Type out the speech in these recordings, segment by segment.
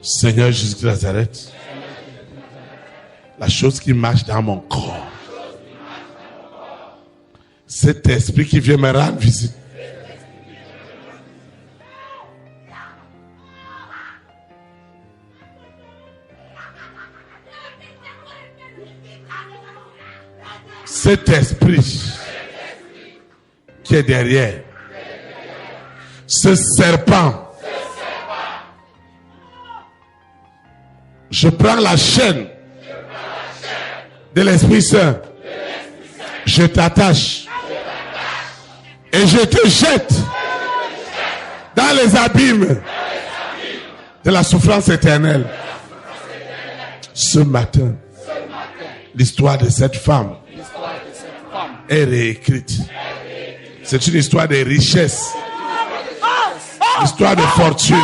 Seigneur Jésus de Nazareth, la chose qui marche dans mon corps, cet esprit qui vient me rendre visite, cet esprit qui est derrière, ce serpent, je prends la chaîne de l'Esprit Saint, je t'attache et je te jette dans les abîmes de la souffrance éternelle. Ce matin, l'histoire de cette femme est réécrite. C'est une histoire de richesse, l'histoire de fortune.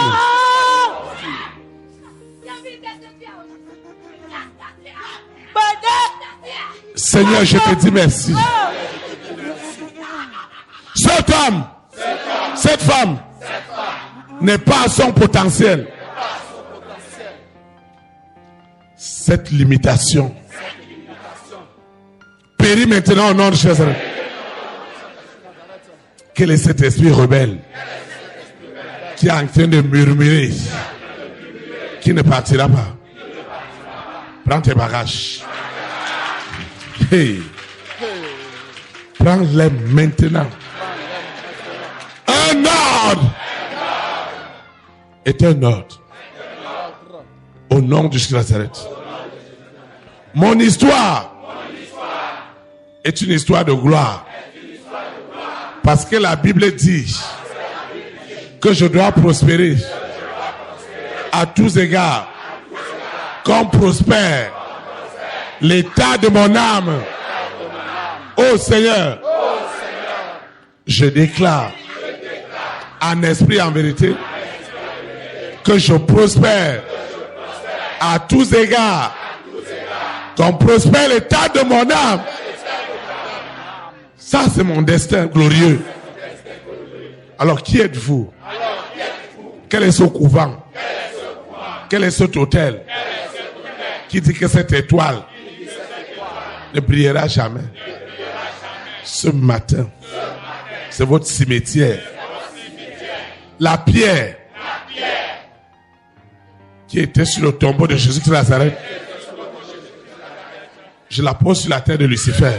Seigneur, je te dis merci. Cet homme, cette femme n'est pas à son potentiel. Cette limitation périt maintenant au nom de Jésus. Quel est cet esprit rebelle qui est en train de murmurer, qui ne partira pas? Prends tes bagages. Hey. Prends-les maintenant. Un ordre est un ordre. Au nom de Jésus de Nazareth. Mon histoire est une histoire de gloire. Parce que la Bible dit que je dois prospérer à tous égards, comme prospère l'état de mon âme. Ô Seigneur, je déclare en esprit et en vérité que je prospère à tous égards, comme prospère l'état de mon âme. Ça, c'est mon destin glorieux. Alors, qui êtes-vous? Quel est ce couvent? Quel est cet hôtel qui dit que cette étoile ne brillera jamais? Ce matin, c'est votre cimetière. La pierre qui était sur le tombeau de Jésus de Nazareth, je la pose sur la terre de Lucifer.